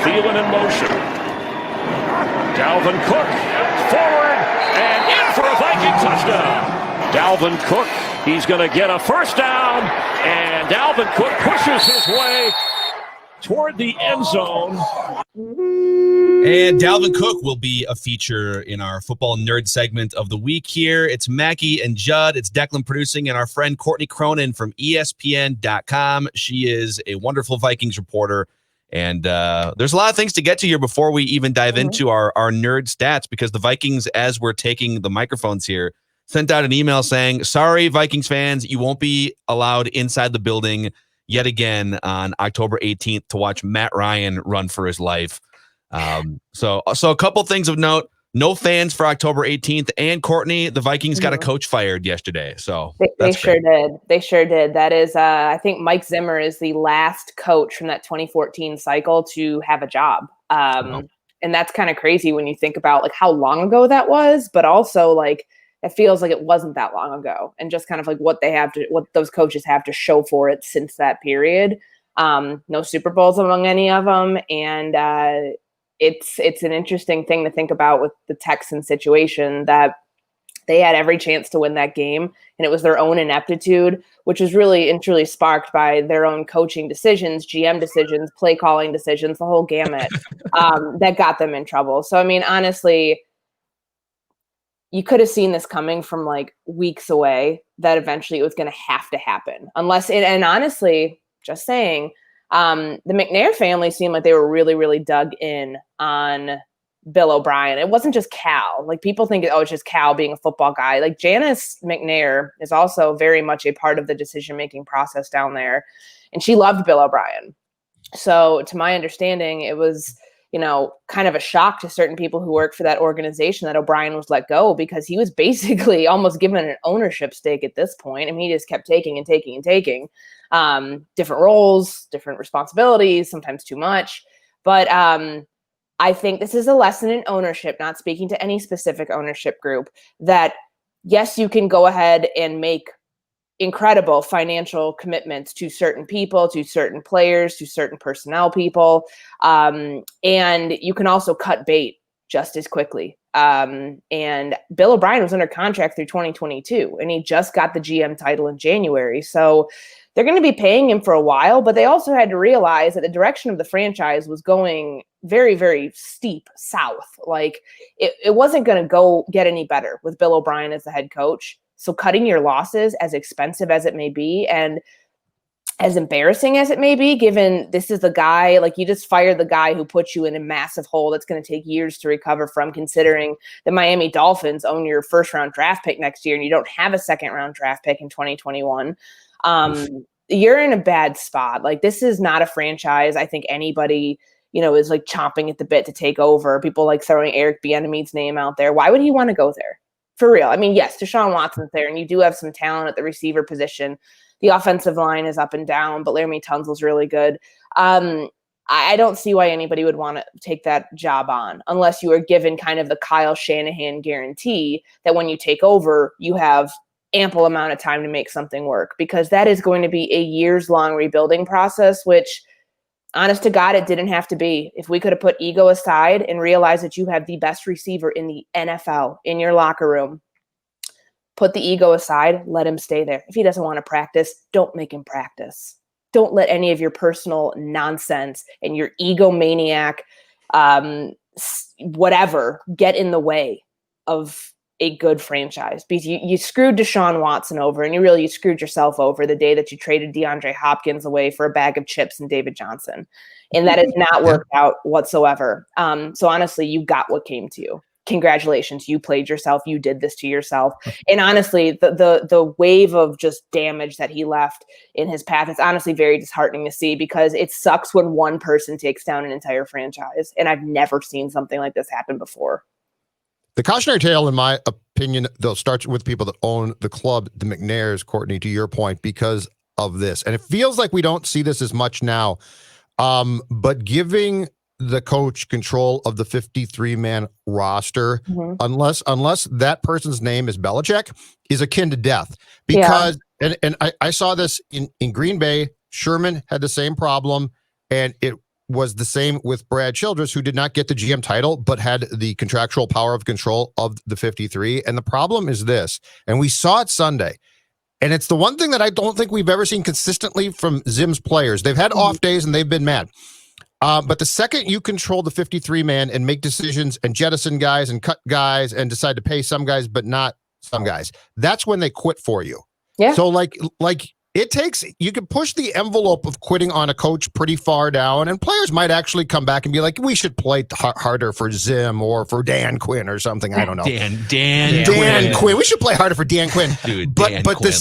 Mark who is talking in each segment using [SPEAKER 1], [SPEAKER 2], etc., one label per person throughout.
[SPEAKER 1] Thielen in motion. Dalvin Cook forward and in for a Viking touchdown. Dalvin Cook, he's going to get a first down, and Dalvin Cook pushes his way toward the end zone.
[SPEAKER 2] And Dalvin Cook will be a feature in our football nerd segment of the week here. It's Mackey and Judd. It's Declan producing, and our friend Courtney Cronin from ESPN.com. She is a wonderful Vikings reporter. And there's a lot of things to get to here before we even dive into our nerd stats, because the Vikings, as we're taking the microphones here, sent out an email saying, sorry, Vikings fans, you won't be allowed inside the building yet again on October 18th to watch Matt Ryan run for his life. So a couple things of note. No fans for October 18th. And Courtney, the Vikings got a coach fired yesterday. So
[SPEAKER 3] they sure did. They sure did. That is, I think Mike Zimmer is the last coach from that 2014 cycle to have a job. And that's kind of crazy when you think about like how long ago that was, but also like it feels like it wasn't that long ago, and just kind of like what those coaches have to show for it since that period. No Super Bowls among any of them, and it's an interesting thing to think about with the Texans situation, that they had every chance to win that game, and it was their own ineptitude, which was really and truly sparked by their own coaching decisions, GM decisions, play calling decisions, the whole gamut, that got them in trouble. So, I mean, honestly, you could have seen this coming from like weeks away, that eventually it was going to have to happen. And honestly, just saying, the McNair family seemed like they were really, really dug in on Bill O'Brien. It wasn't just Cal. Like, people think, oh, it's just Cal being a football guy. Like, Janice McNair is also very much a part of the decision-making process down there. And she loved Bill O'Brien. So to my understanding, it was, kind of a shock to certain people who work for that organization that O'Brien was let go, because he was basically almost given an ownership stake at this point. I mean, he just kept taking and taking and taking different roles, different responsibilities, sometimes too much. But I think this is a lesson in ownership, not speaking to any specific ownership group, that yes, you can go ahead and make incredible financial commitments to certain people, to certain players, to certain personnel people. And you can also cut bait just as quickly. And Bill O'Brien was under contract through 2022, and he just got the GM title in January. So they're going to be paying him for a while, but they also had to realize that the direction of the franchise was going very, very steep south. Like, it wasn't going to go get any better with Bill O'Brien as the head coach. So cutting your losses, as expensive as it may be, and as embarrassing as it may be, given this is the guy, like, you just fired the guy who put you in a massive hole that's going to take years to recover from, considering the Miami Dolphins own your first-round draft pick next year, and you don't have a second-round draft pick in 2021. You're in a bad spot. Like, this is not a franchise I think anybody, is like chomping at the bit to take over. People like throwing Eric Bieniemy's name out there. Why would he want to go there? For real. I mean, yes, Deshaun Watson's there, and you do have some talent at the receiver position. The offensive line is up and down, but Laramie Tunsil's really good. I don't see why anybody would want to take that job on, unless you are given kind of the Kyle Shanahan guarantee that when you take over, you have ample amount of time to make something work, because that is going to be a years-long rebuilding process, which, honest to God, it didn't have to be. If we could have put ego aside and realized that you have the best receiver in the NFL in your locker room, put the ego aside, let him stay there. If he doesn't want to practice, don't make him practice. Don't let any of your personal nonsense and your egomaniac, whatever, get in the way of a good franchise, because you screwed Deshaun Watson over, and you screwed yourself over the day that you traded DeAndre Hopkins away for a bag of chips and David Johnson. And that has not worked out whatsoever. So honestly, you got what came to you. Congratulations. You played yourself. You did this to yourself. And honestly, the wave of just damage that he left in his path, it's honestly very disheartening to see, because it sucks when one person takes down an entire franchise. And I've never seen something like this happen before.
[SPEAKER 4] The cautionary tale, in my opinion, though, starts with people that own the club, the McNairs, Courtney, to your point, because of this. And it feels like we don't see this as much now, but giving the coach control of the 53-man roster, unless that person's name is Belichick, is akin to death. Because, and I saw this in Green Bay, Sherman had the same problem, and it was the same with Brad Childress, who did not get the GM title, but had the contractual power of control of the 53. And the problem is this, and we saw it Sunday, and it's the one thing that I don't think we've ever seen consistently from Zim's players. They've had off days and they've been mad. But the second you control the 53 man and make decisions and jettison guys and cut guys and decide to pay some guys, but not some guys, that's when they quit for you.
[SPEAKER 3] Yeah.
[SPEAKER 4] So like it takes, you can push the envelope of quitting on a coach pretty far down, and players might actually come back and be like, we should play harder for Zim or for Dan Quinn or something. I don't know. Dan Quinn. We should play harder for Dan Quinn.
[SPEAKER 2] Dude,
[SPEAKER 4] but
[SPEAKER 2] Dan
[SPEAKER 4] but
[SPEAKER 2] Quinn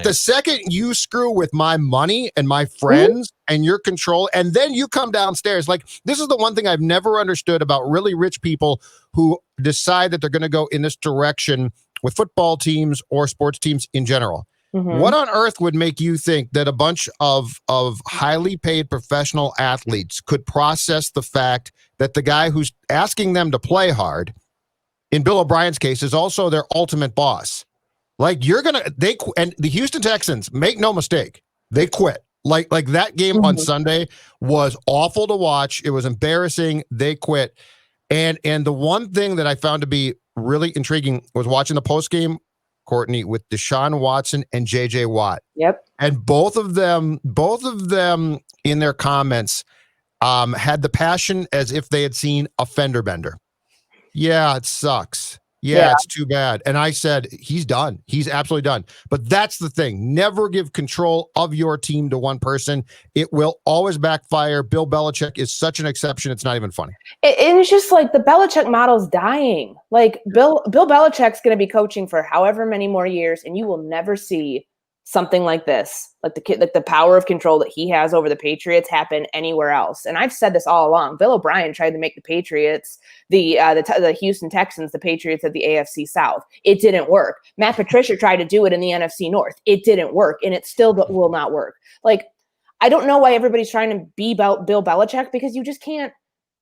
[SPEAKER 4] the second you screw with my money and my friends and your control, and then you come downstairs, like, this is the one thing I've never understood about really rich people who decide that they're going to go in this direction with football teams or sports teams in general. What on earth would make you think that a bunch of highly paid professional athletes could process the fact that the guy who's asking them to play hard, in Bill O'Brien's case, is also their ultimate boss? Like, and the Houston Texans, make no mistake, they quit. Like that game on Sunday was awful to watch. It was embarrassing. They quit. And the one thing that I found to be really intriguing was watching the post game, Courtney, with Deshaun Watson and JJ Watt.
[SPEAKER 3] Yep. And
[SPEAKER 4] both of them in their comments had the passion as if they had seen a fender bender. Yeah, it sucks. Yeah, it's too bad. And I said, he's done. He's absolutely done. But that's the thing. Never give control of your team to one person. It will always backfire. Bill Belichick is such an exception. It's not even funny.
[SPEAKER 3] And it's just like the Belichick model's dying. Like Bill Belichick's going to be coaching for however many more years, and you will never see something like this, like the power of control that he has over the Patriots, happen anywhere else. And I've said this all along. Bill O'Brien tried to make the Patriots, the Houston Texans, the Patriots of the AFC South. It didn't work. Matt Patricia tried to do it in the NFC North. It didn't work, and it still will not work. Like, I don't know why everybody's trying to be Bill Belichick, because you just can't.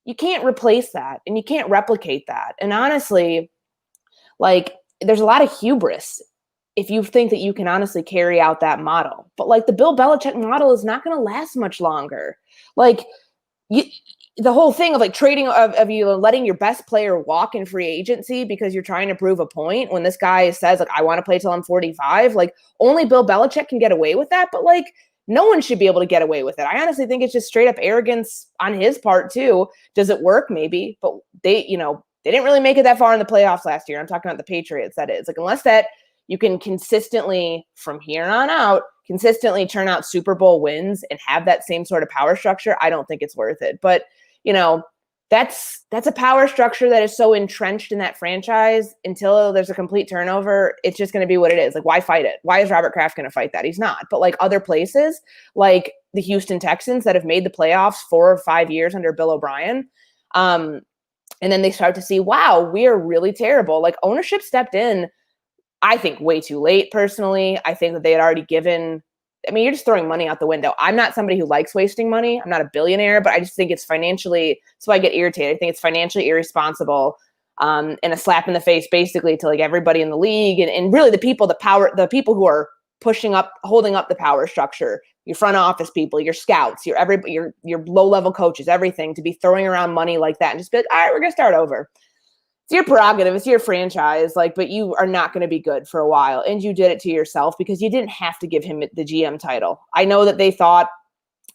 [SPEAKER 3] You can't replace that, and you can't replicate that. And honestly, like, there's a lot of hubris if you think that you can honestly carry out that model. But like, the Bill Belichick model is not going to last much longer. Like, the whole thing of like trading of you letting your best player walk in free agency because you're trying to prove a point, when this guy says, like, I want to play till I'm 45, like, only Bill Belichick can get away with that. But like, no one should be able to get away with it. I honestly think it's just straight up arrogance on his part too. Does it work? Maybe, but they didn't really make it that far in the playoffs last year. I'm talking about the Patriots. That is, like, unless that you can consistently, from here on out, consistently turn out Super Bowl wins and have that same sort of power structure, I don't think it's worth it. But, that's a power structure that is so entrenched in that franchise. Until there's a complete turnover, it's just going to be what it is. Like, why fight it? Why is Robert Kraft going to fight that? He's not. But like other places, like the Houston Texans that have made the playoffs 4 or 5 years under Bill O'Brien, and then they start to see, wow, we are really terrible. Like, ownership stepped in, I think, way too late, personally. I think that they had already given – I mean, you're just throwing money out the window. I'm not somebody who likes wasting money. I'm not a billionaire, but I just think it's financially – that's why I get irritated. I think it's financially irresponsible, and a slap in the face basically to like everybody in the league and really the people who are holding up the power structure, your front office people, your scouts, your low-level coaches, everything, to be throwing around money like that and just be like, all right, we're going to start over. It's your prerogative. It's your franchise. Like, but you are not going to be good for a while. And you did it to yourself because you didn't have to give him the GM title. I know that they thought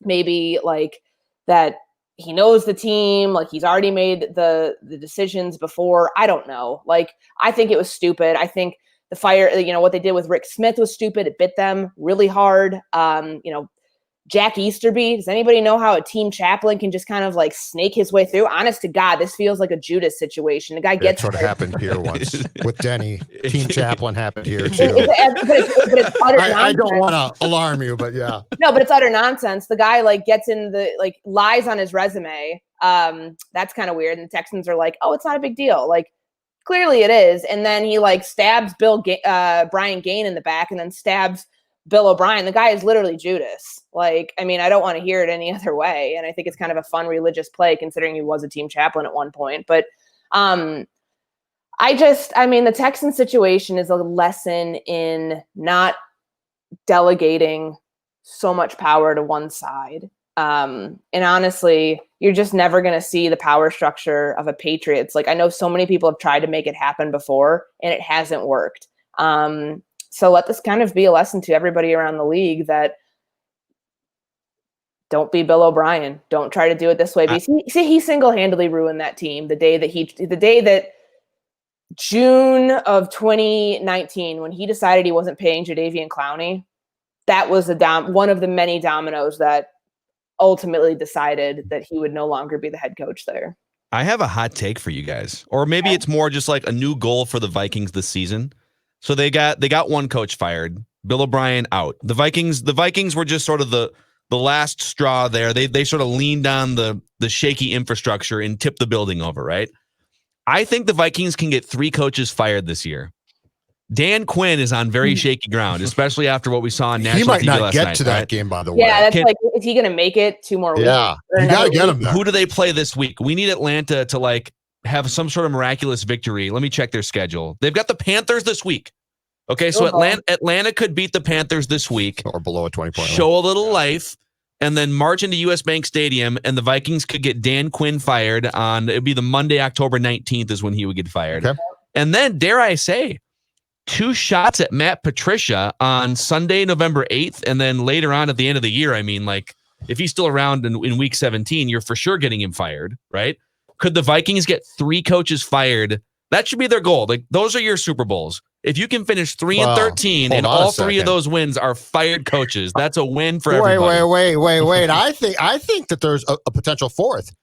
[SPEAKER 3] maybe like that he knows the team, like he's already made the decisions before. I don't know. Like, I think it was stupid. I think the fire, what they did with Rick Smith was stupid. It bit them really hard. Jack Easterby, does anybody know how a team chaplain can just kind of like snake his way through? Honest to God, this feels like a Judas situation. The guy gets
[SPEAKER 4] sort of happened here once with Denny. Team chaplain happened here too.
[SPEAKER 3] But it's utter nonsense.
[SPEAKER 4] I don't want to alarm you, but yeah.
[SPEAKER 3] No, but it's utter nonsense. The guy like gets in lies on his resume. That's kind of weird. And the Texans are like, oh, it's not a big deal. Like, clearly it is. And then he like stabs Brian Gaine in the back and then stabs Bill O'Brien. The guy is literally Judas. Like, I mean, I don't want to hear it any other way. And I think it's kind of a fun religious play considering he was a team chaplain at one point. But the Texan situation is a lesson in not delegating so much power to one side. And honestly, you're just never going to see the power structure of a Patriots. Like, I know so many people have tried to make it happen before, and it hasn't worked. So let this kind of be a lesson to everybody around the league that don't be Bill O'Brien. Don't try to do it this way. Because he single-handedly ruined that team the day that June of 2019, when he decided he wasn't paying Jadeveon Clowney. That was one of the many dominoes that ultimately decided that he would no longer be the head coach there.
[SPEAKER 2] I have a hot take for you guys, or maybe it's more just like a new goal for the Vikings this season. So they got one coach fired, Bill O'Brien out. The Vikings were just sort of the last straw there. They sort of leaned on the shaky infrastructure and tipped the building over, right? I think the Vikings can get 3 coaches fired this year. Dan Quinn is on very shaky ground, especially after what we saw on national TV last night.
[SPEAKER 4] He might not get to that game, by the way.
[SPEAKER 3] Yeah, that's is he going to make it 2 more weeks?
[SPEAKER 4] Yeah, you got to get him there.
[SPEAKER 2] Who do they play this week? We need Atlanta to like have some sort of miraculous victory. Let me check their schedule. They've got the Panthers this week. Okay, so Atlanta could beat the Panthers this week.
[SPEAKER 4] Or below a 20-point.
[SPEAKER 2] Show a little life, and then march into US Bank Stadium, and the Vikings could get Dan Quinn fired on, it'd be the Monday, October 19th is when he would get fired.
[SPEAKER 4] Okay.
[SPEAKER 2] And then, dare I say, 2 shots at Matt Patricia on Sunday, November 8th, and then later on at the end of the year. I mean, like, if he's still around in week 17, you're for sure getting him fired, right? Could the Vikings get 3 coaches fired? That should be their goal. Like, those are your Super Bowls. If you can finish 3-13 and all 3 of those wins are fired coaches, that's a win for everybody.
[SPEAKER 4] Wait. I think that there's a potential 4th,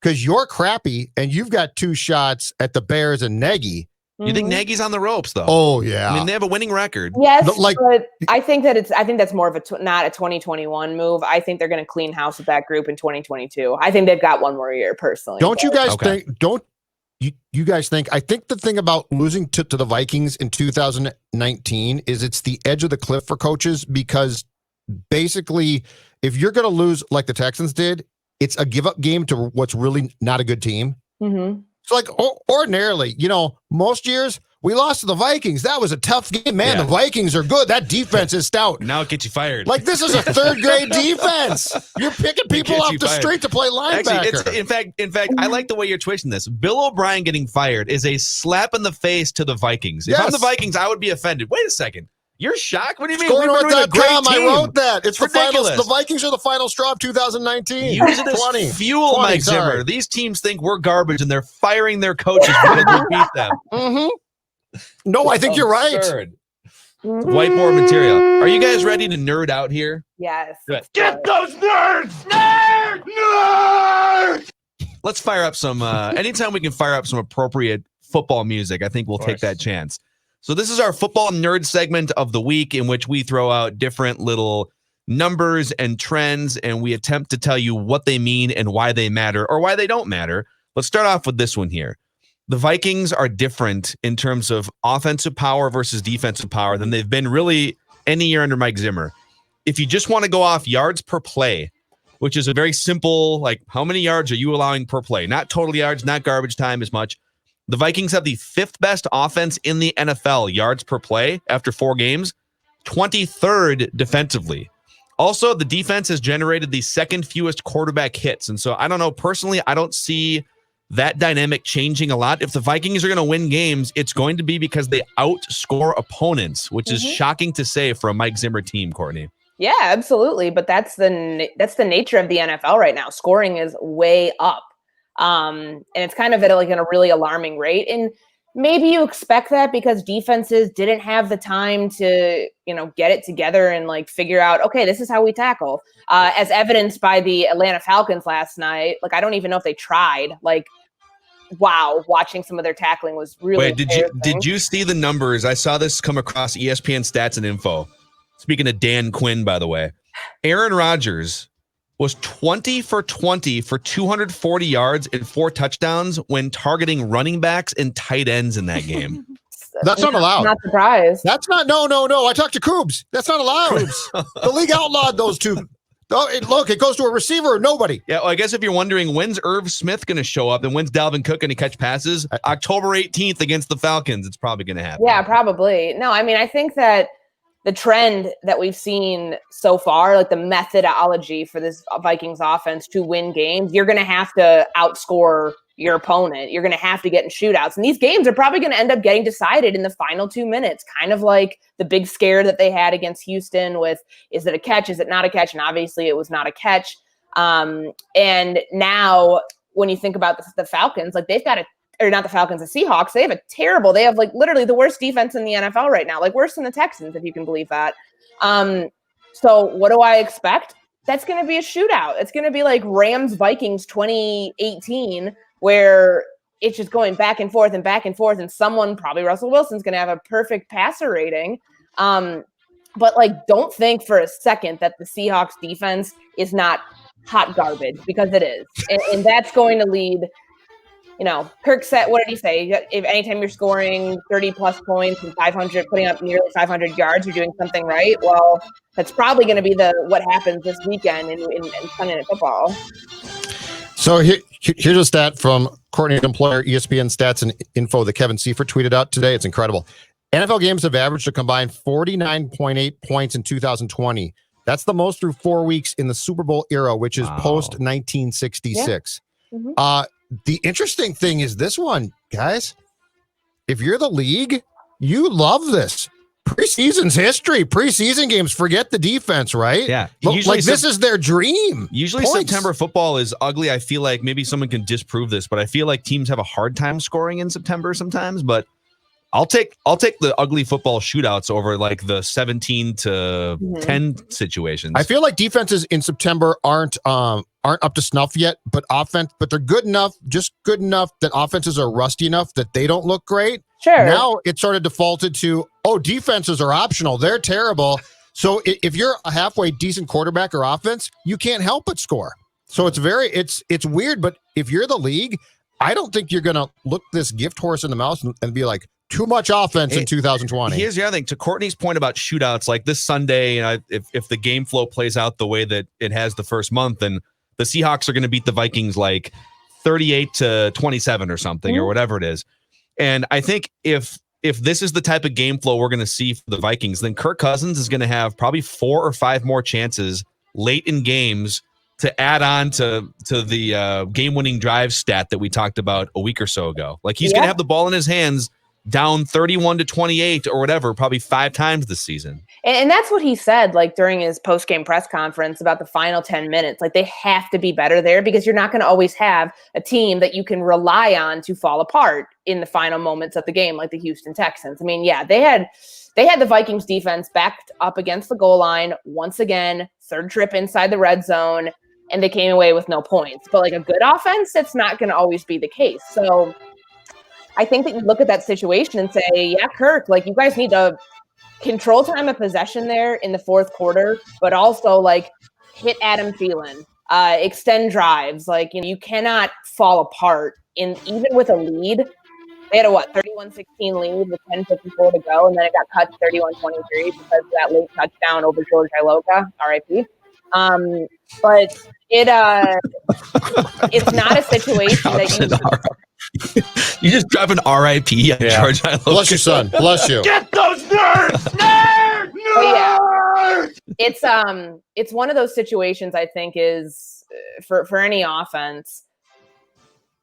[SPEAKER 4] because you're crappy and you've got 2 shots at the Bears and Nagy.
[SPEAKER 2] You think Nagy's on the ropes, though?
[SPEAKER 4] Oh, yeah.
[SPEAKER 2] I mean, they have a winning record.
[SPEAKER 3] Yes, but I think that's more of not a 2021 move. I think they're going to clean house with that group in 2022. I think they've got one more year, personally.
[SPEAKER 4] Don't you guys think? Don't you guys think? I think the thing about losing to the Vikings in 2019 is it's the edge of the cliff for coaches, because basically, if you're going to lose like the Texans did, it's a give-up game to what's really not a good team.
[SPEAKER 3] Mm-hmm.
[SPEAKER 4] It's like ordinarily, most years we lost to the Vikings. That was a tough game, man. Yeah. The Vikings are good. That defense is stout.
[SPEAKER 2] Now it gets you fired.
[SPEAKER 4] Like, this is a 3rd grade defense. You're picking people off the street to play linebacker.
[SPEAKER 2] Actually, in fact, I like the way you're twisting this. Bill O'Brien getting fired is a slap in the face to the Vikings. If I'm the Vikings, I would be offended. Wait a second. You're shocked? What do you mean?
[SPEAKER 4] ScoreNorth.com, I wrote that. It's ridiculous. The Vikings are the final straw of 2019.
[SPEAKER 2] Use it as fuel, Mike Zimmer. These teams think we're garbage, and they're firing their coaches because we beat them.
[SPEAKER 4] Mm-hmm. No, I think you're right.
[SPEAKER 2] Whiteboard material. Are you guys ready to nerd out here?
[SPEAKER 3] Yes.
[SPEAKER 1] Get those nerds! Nerds!
[SPEAKER 2] Let's fire up some, anytime we can fire up some appropriate football music, I think we'll take that chance. So this is our football nerd segment of the week, in which we throw out different little numbers and trends, and we attempt to tell you what they mean and why they matter or why they don't matter. Let's start off with this one here. The Vikings are different in terms of offensive power versus defensive power than they've been really any year under Mike Zimmer. If you just want to go off yards per play, which is a very simple, like, how many yards are you allowing per play? Not total yards, not garbage time as much. The Vikings have the 5th best offense in the NFL, yards per play, after 4 games, 23rd defensively. Also, the defense has generated the 2nd fewest quarterback hits. And so I don't know, personally, I don't see that dynamic changing a lot. If the Vikings are going to win games, it's going to be because they outscore opponents, which is shocking to say for a Mike Zimmer team, Courtney.
[SPEAKER 3] Yeah, absolutely. But that's the nature of the NFL right now. Scoring is way up. And it's kind of at a really alarming rate. And maybe you expect that because defenses didn't have the time to, get it together and figure out, okay, this is how we tackle. As evidenced by the Atlanta Falcons last night. I don't even know if they tried. Wow, watching some of their tackling was really.
[SPEAKER 2] Wait, did you see the numbers? I saw this come across ESPN Stats and Info. Speaking of Dan Quinn, by the way, Aaron Rodgers was 20 for 20 for 240 yards and 4 touchdowns when targeting running backs and tight ends in that game.
[SPEAKER 4] That's not allowed.
[SPEAKER 3] Not surprised.
[SPEAKER 4] That's not. No. I talked to Coobs. That's not allowed. The league outlawed those 2. Oh, look, it goes to a receiver or nobody.
[SPEAKER 2] Yeah, well, I guess if you're wondering, when's Irv Smith going to show up and when's Dalvin Cook going to catch passes? October 18th against the Falcons. It's probably going to happen.
[SPEAKER 3] Yeah, probably. No, I mean, I think that the trend that we've seen so far, like the methodology for this Vikings offense to win games, you're going to have to outscore your opponent. You're going to have to get in shootouts. And these games are probably going to end up getting decided in the final 2 minutes, kind of like the big scare that they had against Houston with, is it a catch? Is it not a catch? And obviously it was not a catch. And now when you think about the Falcons, like they've got or not the Falcons, the Seahawks, they have like literally the worst defense in the NFL right now, like worse than the Texans, if you can believe that. So what do I expect? That's going to be a shootout. It's going to be like Rams Vikings 2018, where it's just going back and forth, and someone, probably Russell Wilson's going to have a perfect passer rating. But like, don't think for a second that the Seahawks defense is not hot garbage, because it is. And that's going to lead, Kirk said, what did he say? If anytime you're scoring 30 plus points and 500, putting up nearly 500 yards, you're doing something right. Well, that's probably going to be what happens this weekend in Sunday Night Football.
[SPEAKER 4] So here's a stat from Courtney's employer, ESPN Stats and Info, that Kevin Seifert tweeted out today. It's incredible. NFL games have averaged a combined 49.8 points in 2020. That's the most through 4 weeks in the Super Bowl era, which is post 1966.
[SPEAKER 3] Yeah. Mm-hmm.
[SPEAKER 4] The interesting thing is this one, guys. If you're the league, you love this. Preseason's history. Preseason games, forget the defense, right?
[SPEAKER 2] Yeah.
[SPEAKER 4] Usually this is their dream.
[SPEAKER 2] Usually
[SPEAKER 4] Points.
[SPEAKER 2] September football is ugly. I feel like maybe someone can disprove this, but I feel like teams have a hard time scoring in September sometimes. But I'll take the ugly football shootouts over like the 17 to 10 situations.
[SPEAKER 4] I feel like defenses in September aren't up to snuff yet, but they're good enough that offenses are rusty enough that they don't look great.
[SPEAKER 3] Sure.
[SPEAKER 4] Now it sort of defaulted to, defenses are optional. They're terrible. So if you're a halfway decent quarterback or offense, you can't help but score. So it's weird, but if you're the league, I don't think you're going to look this gift horse in the mouth and be like, too much offense in 2020.
[SPEAKER 2] Here's the other thing. To Courtney's point about shootouts, like this Sunday, if the game flow plays out the way that it has the first month, then the Seahawks are going to beat the Vikings like 38-27 or something, or whatever it is. And I think if this is the type of game flow we're going to see for the Vikings, then Kirk Cousins is going to have probably 4 or 5 more chances late in games to add on to the game-winning drive stat that we talked about a week or so ago. Like he's going to have the ball in his hands down 31-28 or whatever, probably 5 times this season.
[SPEAKER 3] And that's what he said, like during his post-game press conference about the final 10 minutes. Like they have to be better there, because you're not going to always have a team that you can rely on to fall apart in the final moments of the game, like the Houston Texans. I mean, yeah, they had the Vikings defense backed up against the goal line once again, third trip inside the red zone, and they came away with no points. But like a good offense, that's not going to always be the case. So I think that you look at that situation and say, yeah, Kirk, like you guys need to control time of possession there in the fourth quarter, but also like hit Adam Thielen, extend drives. Like, you cannot fall apart even with a lead. They had a 31-16 lead with 10:54 to go, and then it got cut to 31-23 because of that late touchdown over George Iloka, RIP. But it's not a situation that
[SPEAKER 2] you just drop an RIP on George Iloka.
[SPEAKER 4] Bless you, son. Bless you.
[SPEAKER 1] Get those nerds! Nerds!
[SPEAKER 3] Yeah. It's one of those situations, I think, is for any offense,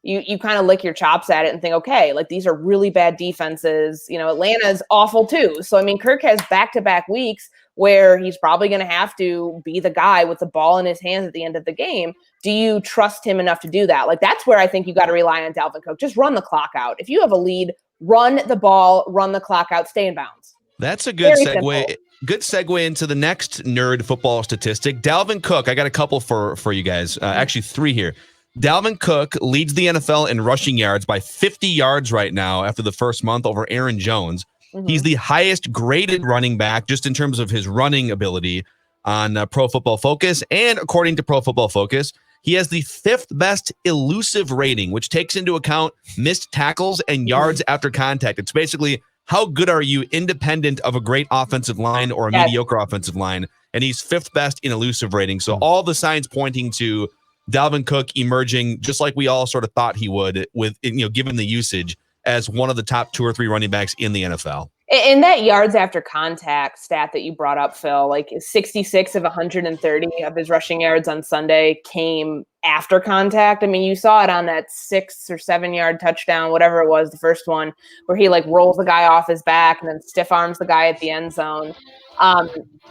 [SPEAKER 3] you kind of lick your chops at it and think, okay, like these are really bad defenses. Atlanta's awful too. So, I mean, Kirk has back-to-back weeks where he's probably going to have to be the guy with the ball in his hands at the end of the game. Do you trust him enough to do that? Like, that's where I think you got to rely on Dalvin Cook. Just run the clock out. If you have a lead, run the ball, run the clock out, stay in bounds.
[SPEAKER 2] That's a good
[SPEAKER 3] Very
[SPEAKER 2] segue.
[SPEAKER 3] simple.
[SPEAKER 2] Good segue into the next nerd football statistic. Dalvin Cook. I got a couple for you guys. Actually, 3 here. Dalvin Cook leads the NFL in rushing yards by 50 yards right now after the first month over Aaron Jones. Mm-hmm. He's the highest graded running back just in terms of his running ability on Pro Football Focus. And according to Pro Football Focus, he has the 5th best elusive rating, which takes into account missed tackles and yards after contact. It's basically how good are you independent of a great offensive line or a mediocre offensive line. And he's 5th best in elusive rating. So all the signs pointing to Dalvin Cook emerging just like we all sort of thought he would with, given the usage, as one of the top 2 or 3 running backs in the NFL.
[SPEAKER 3] And that yards after contact stat that you brought up, Phil, like 66 of 130 of his rushing yards on Sunday came after contact. I mean, you saw it on that 6 or 7 yard touchdown, whatever it was, the first one, where he like rolls the guy off his back and then stiff arms the guy at the end zone.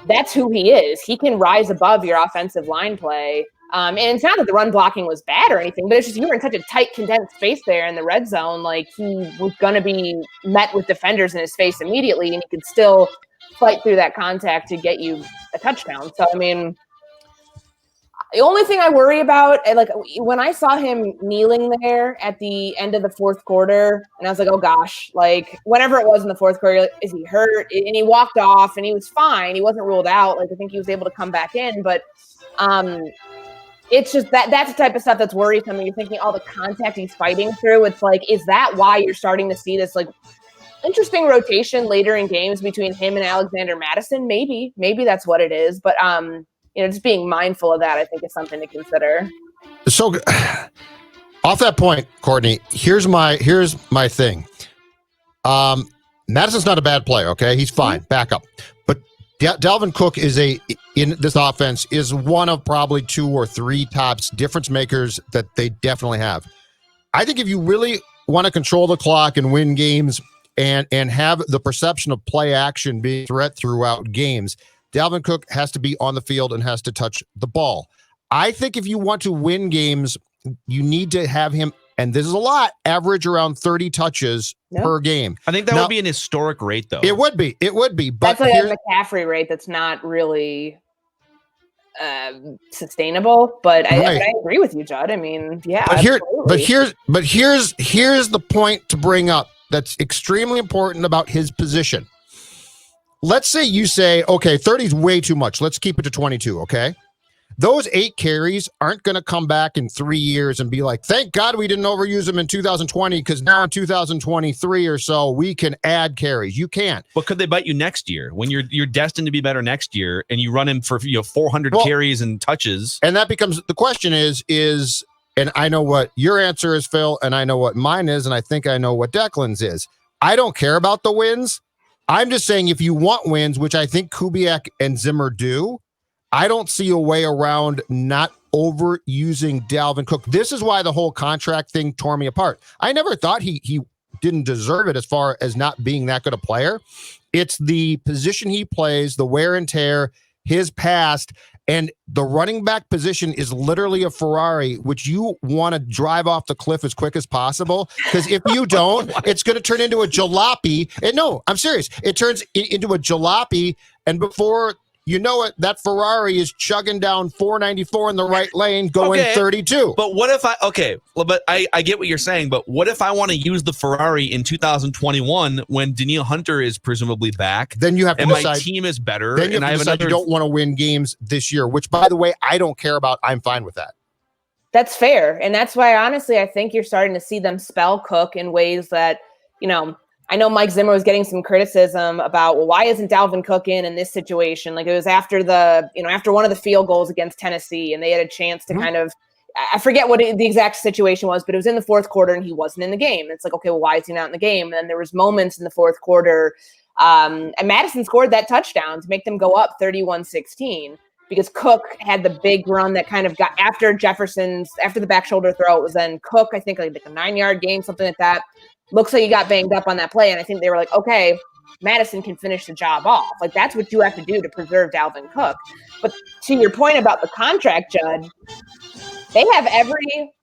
[SPEAKER 3] That's who he is. He can rise above your offensive line play. And it's not that the run blocking was bad or anything, but it's just you were in such a tight, condensed space there in the red zone. Like, he was going to be met with defenders in his face immediately, and he could still fight through that contact to get you a touchdown. So, I mean, the only thing I worry about, like, when I saw him kneeling there at the end of the fourth quarter, and I was like, oh gosh, like, whenever it was in the fourth quarter, like, is he hurt? And he walked off, and he was fine. He wasn't ruled out. Like, I think he was able to come back in, but it's just that's the type of stuff that's worrisome. When you're thinking all the contact he's fighting through, it's like, is that why you're starting to see this like interesting rotation later in games between him and Alexander Mattison? Maybe that's what it is. But just being mindful of that, I think, is something to consider.
[SPEAKER 4] So, off that point, Courtney, here's my thing. Madison's not a bad player. Okay, he's fine. Back up. But Dalvin Cook in this offense is one of probably 2 or 3 tops difference makers that they definitely have. I think if you really want to control the clock and win games and have the perception of play action being a threat throughout games, Dalvin Cook has to be on the field and has to touch the ball. I think if you want to win games, you need to have him, and this is a lot, average around 30 touches per game.
[SPEAKER 2] I think that would be an historic rate, though.
[SPEAKER 4] It would be. But
[SPEAKER 3] that's like a McCaffrey rate that's not really sustainable. But I agree with you, Judd. I mean, yeah.
[SPEAKER 4] But here's the point to bring up that's extremely important about his position. Let's say you say, okay, 30 is way too much. Let's keep it to 22, okay? Those 8 carries aren't going to come back in 3 years and be like, thank God we didn't overuse them in 2020 because now in 2023 or so, we can add carries. You can't.
[SPEAKER 2] But could they bite you next year when you're destined to be better next year and you run him for 400 carries and touches?
[SPEAKER 4] And that becomes the question is, and I know what your answer is, Phil, and I know what mine is, and I think I know what Declan's is. I don't care about the wins. I'm just saying if you want wins, which I think Kubiak and Zimmer do, I don't see a way around not overusing Dalvin Cook. This is why the whole contract thing tore me apart. I never thought he didn't deserve it as far as not being that good a player. It's the position he plays, the wear and tear, his past, and the running back position is literally a Ferrari, which you want to drive off the cliff as quick as possible. Because if you don't, it's going to turn into a jalopy. And no, I'm serious. It turns into a jalopy, and before you know it, that Ferrari is chugging down 494 in the right lane, going 32.
[SPEAKER 2] But what if I get what you're saying, but what if I want to use the Ferrari in 2021 when Danielle Hunter is presumably back?
[SPEAKER 4] Then you have to decide,
[SPEAKER 2] my team is better.
[SPEAKER 4] Then you have to decide you don't want to win games this year, which, by the way, I don't care about. I'm fine with that.
[SPEAKER 3] That's fair. And that's why, honestly, I think you're starting to see them spell Cook in ways that, I know Mike Zimmer was getting some criticism about, well, why isn't Dalvin Cook in this situation? Like, it was after after one of the field goals against Tennessee, and they had a chance to kind of, I forget what the exact situation was, but it was in the fourth quarter and he wasn't in the game. It's like, okay, well, why is he not in the game? And then there was moments in the fourth quarter, and Madison scored that touchdown to make them go up 31-16 because Cook had the big run that kind of got after the back shoulder throw. It was then Cook, I think like a 9-yard gain, something like that. Looks like he got banged up on that play, and I think they were like, okay, Madison can finish the job off. Like, that's what you have to do to preserve Dalvin Cook. But to your point about the contract, Judd, they have every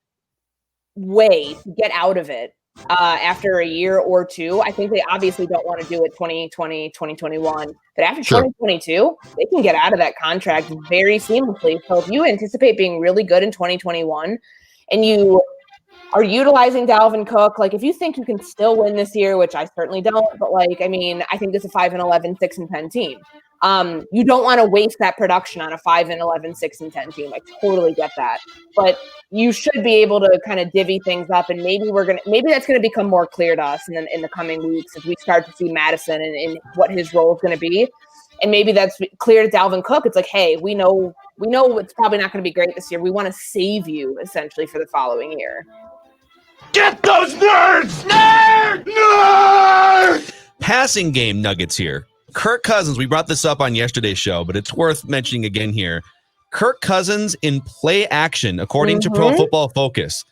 [SPEAKER 3] way to get out of it after a year or two. I think they obviously don't want to do it 2020, 2021. But after 2022, they can get out of that contract very seamlessly. So if you anticipate being really good in 2021 and you are utilizing Dalvin Cook, like if you think you can still win this year, which I certainly don't, but I think it's a 5-11, 6-10 team. You don't want to waste that production on a 5-11, 6-10 team. I totally get that, but you should be able to kind of divvy things up, and maybe that's going to become more clear to us in the coming weeks as we start to see Madison and what his role is going to be, and maybe that's clear to Dalvin Cook. It's like, hey, we know it's probably not going to be great this year. We want to save you essentially for the following year.
[SPEAKER 1] Get those nerds! Nerds!
[SPEAKER 2] passing game nuggets here. Kirk Cousins, we brought this up on yesterday's show, but it's worth mentioning again here. Kirk Cousins in play action, according to Pro Football Focus,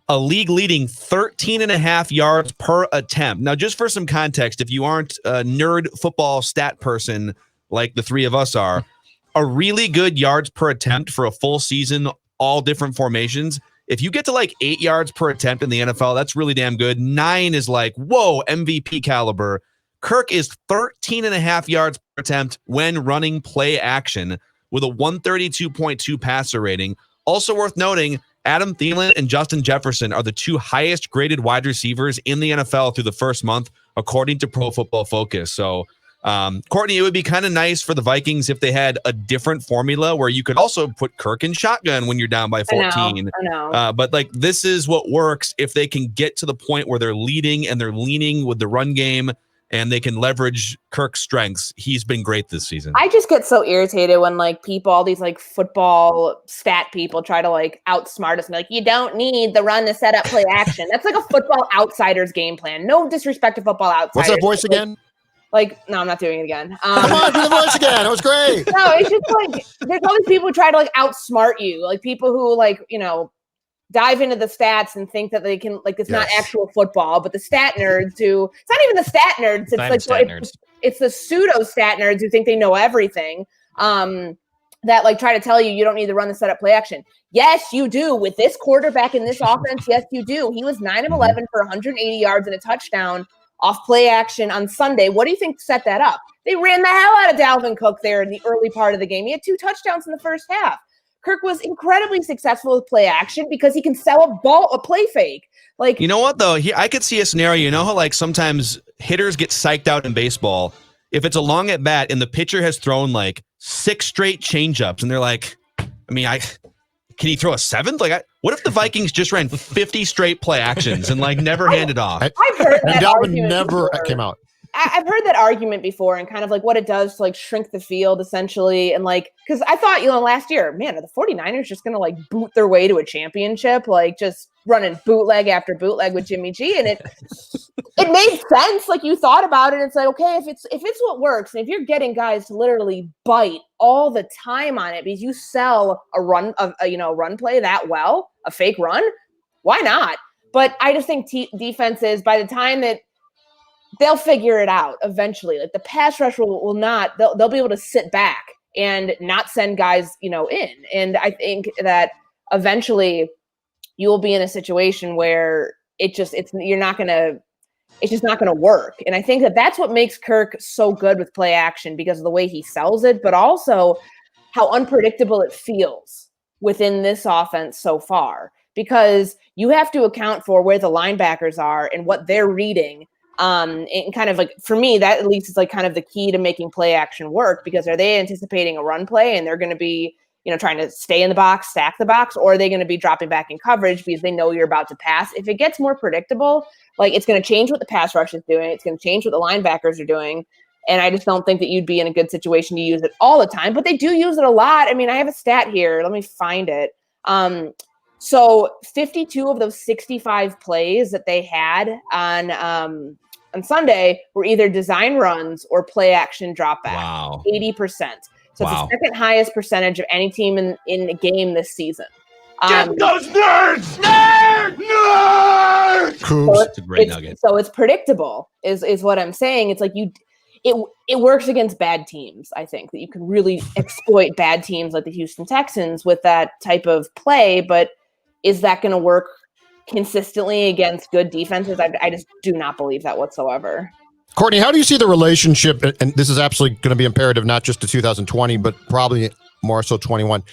[SPEAKER 2] a league-leading 13.5 yards per attempt. Now, just for some context, if you aren't a nerd football stat person like the three of us are, a really good yards per attempt for a full season, all different formations. If you get to like 8 yards per attempt in the NFL, that's really damn good. 9 is like, whoa, MVP caliber. Kirk is 13.5 yards per attempt when running play action with a 132.2 passer rating. Also worth noting, Adam Thielen and Justin Jefferson are the 2 highest graded wide receivers in the NFL through the first month, according to Pro Football Focus. So, Courtney, it would be kind of nice for the Vikings if they had a different formula where you could also put Kirk in shotgun when you're down by 14.
[SPEAKER 3] I know.
[SPEAKER 2] But like, this is what works if they can get to the point where they're leading and they're leaning with the run game and they can leverage Kirk's strengths. He's been great this season.
[SPEAKER 3] I just get so irritated when like people, all these like football stat people try to like outsmart us and be like, you don't need the run to set up play action. That's like a football outsider's game plan. No disrespect to football outsiders.
[SPEAKER 4] What's that voice again?
[SPEAKER 3] No, I'm not doing it again.
[SPEAKER 4] Come on, do the voice again. It was great.
[SPEAKER 3] No, it's just like, there's all these people who try to like outsmart you. Like people who like, dive into the stats and think that they can, like, it's not actual football, but the stat nerds who, it's not even the stat nerds, it's the pseudo stat nerds who think they know everything, that like try to tell you don't need to run the setup play action. Yes, you do. With this quarterback in this offense, yes, you do. He was 9 of 11 for 180 yards and a touchdown off play action on Sunday. What do you think set that up? They ran the hell out of Dalvin Cook there in the early part of the game. He had 2 touchdowns in the first half. Kirk was incredibly successful with play action because he can sell a play fake. Like,
[SPEAKER 2] you know what though? I could see a scenario. You know how like sometimes hitters get psyched out in baseball if it's a long at bat and the pitcher has thrown like 6 straight changeups and they're like, can he throw a 7th? Like, what if the Vikings just ran 50 straight play actions and like never handed off?
[SPEAKER 3] I've heard that.
[SPEAKER 4] And Dalvin never came out.
[SPEAKER 3] I've heard that argument before and kind of like what it does to like shrink the field essentially. And like, because I thought, last year, man, are the 49ers just going to like boot their way to a championship, like just running bootleg after bootleg with Jimmy G. And it made sense. Like you thought about it. It's like, okay, if it's what works and if you're getting guys to literally bite all the time on it because you sell a run play that well, a fake run, why not? But I just think defenses, by the time that they'll figure it out eventually. Like the pass rush will not, they'll be able to sit back and not send guys, in. And I think that eventually you will be in a situation where it's just not going to work. And I think that that's what makes Kirk so good with play action because of the way he sells it, but also how unpredictable it feels within this offense so far, because you have to account for where the linebackers are and what they're reading. And kind of like, for me, that at least is like kind of the key to making play action work, because are they anticipating a run play and they're going to be, trying to stay in the box, stack the box, or are they going to be dropping back in coverage because they know you're about to pass? If it gets more predictable, like it's going to change what the pass rush is doing. It's going to change what the linebackers are doing. And I just don't think that you'd be in a good situation to use it all the time, but they do use it a lot. I mean, I have a stat here. Let me find it. So 52 of those 65 plays that they had on Sunday were either design runs or play action dropback.
[SPEAKER 2] Wow.
[SPEAKER 3] 80%. So it's the second highest percentage of any team in a game this season.
[SPEAKER 1] Get those nerds! Nerds!
[SPEAKER 3] So
[SPEAKER 2] it's a great nugget.
[SPEAKER 3] So it's predictable is what I'm saying. It's like it works against bad teams. I think that you can really exploit bad teams like the Houston Texans with that type of play, but is that going to work consistently against good defenses? I just do not believe that whatsoever.
[SPEAKER 4] Courtney, how do you see the relationship, and this is absolutely going to be imperative not just to 2020, but probably more so 21,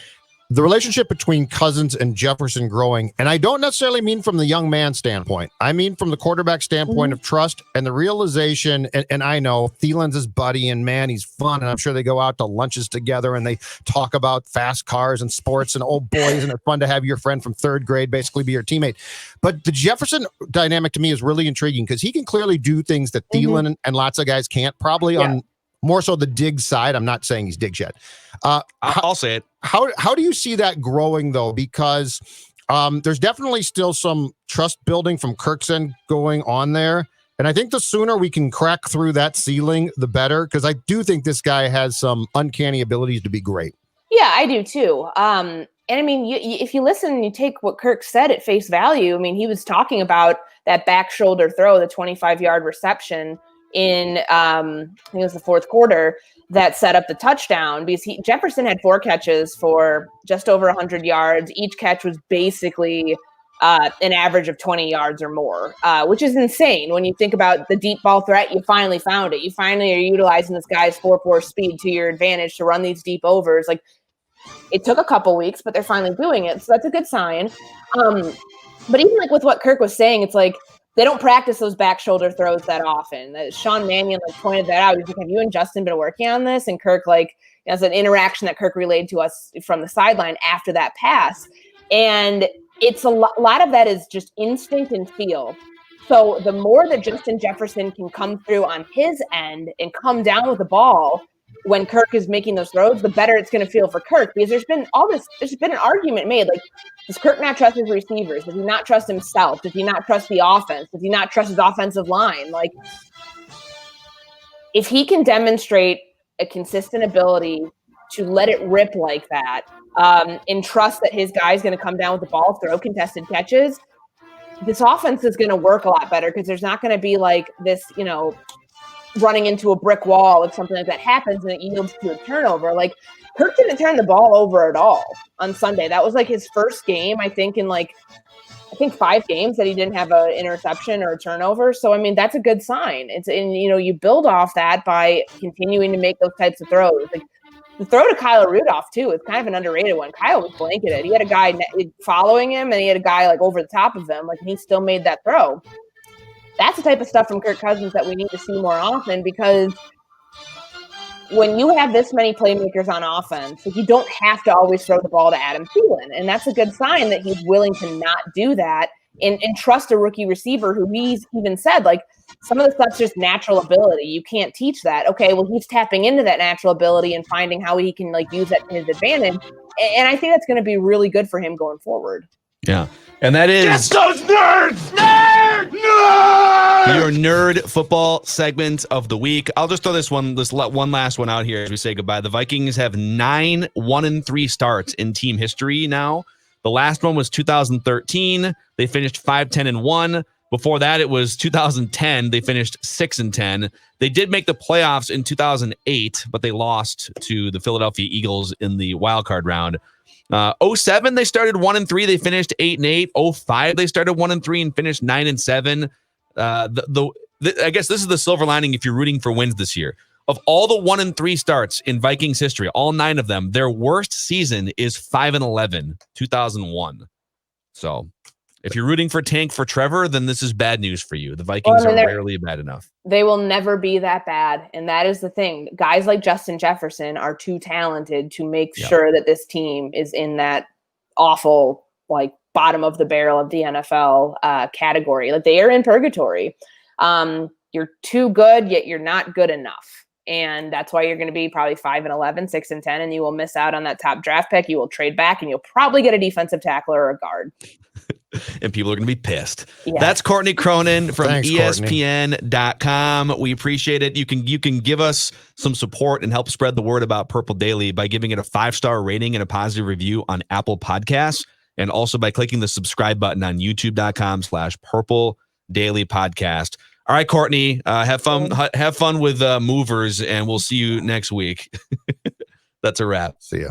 [SPEAKER 4] the relationship between Cousins and Jefferson growing? And I don't necessarily mean from the young man standpoint. I mean from the quarterback standpoint of trust and the realization, and I know Thielen's his buddy, and man, he's fun, and I'm sure they go out to lunches together and they talk about fast cars and sports, and oh boy, isn't it fun to have your friend from 3rd grade basically be your teammate. But the Jefferson dynamic to me is really intriguing because he can clearly do things that Thielen and lots of guys can't, probably on more so the Diggs side. I'm not saying he's Diggs yet.
[SPEAKER 2] I'll say it.
[SPEAKER 4] How do you see that growing though? Because there's definitely still some trust building from Kirk's end going on there. And I think the sooner we can crack through that ceiling, the better, because I do think this guy has some uncanny abilities to be great.
[SPEAKER 3] Yeah, I do too. And I mean, if you listen and you take what Kirk said at face value, I mean, he was talking about that back shoulder throw, the 25-yard reception in, I think it was the fourth quarter, that set up the touchdown, because Jefferson had 4 catches for just over 100 yards. Each catch was basically an average of 20 yards or more, which is insane. When you think about the deep ball threat, you finally found it. You finally are utilizing this guy's 4.4 speed to your advantage to run these deep overs. Like, it took a couple weeks, but they're finally doing it. So that's a good sign. But even like with what Kirk was saying, it's like they don't practice those back shoulder throws that often. Sean Mannion pointed that out. He's like, have you and Justin been working on this? And Kirk, as an interaction that Kirk relayed to us from the sideline after that pass. And it's a lot of that is just instinct and feel. So the more that Justin Jefferson can come through on his end and come down with the ball when Kirk is making those throws, the better it's going to feel for Kirk, because there's been an argument made. Like, does Kirk not trust his receivers? Does he not trust himself? Does he not trust the offense? Does he not trust his offensive line? Like, if he can demonstrate a consistent ability to let it rip like that, and trust that his guy's going to come down with the ball, throw contested catches, this offense is going to work a lot better, because there's not going to be like this, running into a brick wall if something like that happens and it yields to a turnover. Like, Kirk didn't turn the ball over at all on Sunday. That was like his first game, I think, in 5 games that he didn't have an interception or a turnover. So, I mean, that's a good sign. You build off that by continuing to make those types of throws. Like, the throw to Kyle Rudolph, too, is kind of an underrated one. Kyle was blanketed. He had a guy following him, and he had a guy over the top of him. And he still made that throw. That's the type of stuff from Kirk Cousins that we need to see more often, because when you have this many playmakers on offense, you don't have to always throw the ball to Adam Thielen. And that's a good sign that he's willing to not do that and trust a rookie receiver who he's even said, some of the stuff's just natural ability. You can't teach that. Okay, well, he's tapping into that natural ability and finding how he can use that to his advantage. And I think that's going to be really good for him going forward.
[SPEAKER 2] Yeah. And that is
[SPEAKER 1] Get those nerds! Nerd!
[SPEAKER 2] Your nerd football segment of the week. I'll just throw this one last one out here as we say goodbye. The Vikings have 9 1-3 starts in team history now. The last one was 2013. They finished 5-10-1. Before that, it was 2010. They finished 6-10. They did make the playoffs in 2008, but they lost to the Philadelphia Eagles in the wild card round. 07, they started 1-3. They finished 8-8. 05, they started 1-3 and finished 9-7. I guess this is the silver lining if you're rooting for wins this year. Of all the 1-3 starts in Vikings history, all 9 of them, their worst season is 5-11, 2001. So if you're rooting for Tank for Trevor, then this is bad news for you. The Vikings are rarely bad enough.
[SPEAKER 3] They will never be that bad. And that is the thing. Guys like Justin Jefferson are too talented to make sure that this team is in that awful, bottom of the barrel of the NFL category. They are in purgatory. You're too good, yet you're not good enough. And that's why you're going to be probably 5-11, 6-10, and you will miss out on that top draft pick. You will trade back, and you'll probably get a defensive tackle or a guard.
[SPEAKER 2] And people are going to be pissed.
[SPEAKER 3] Yeah.
[SPEAKER 2] That's Courtney Cronin from ESPN.com. We appreciate it. You can give us some support and help spread the word about Purple Daily by giving it a 5-star rating and a positive review on Apple Podcasts, and also by clicking the subscribe button on youtube.com/Purple Daily Podcast. All right, Courtney, have fun with movers, and we'll see you next week. That's a wrap.
[SPEAKER 4] See ya.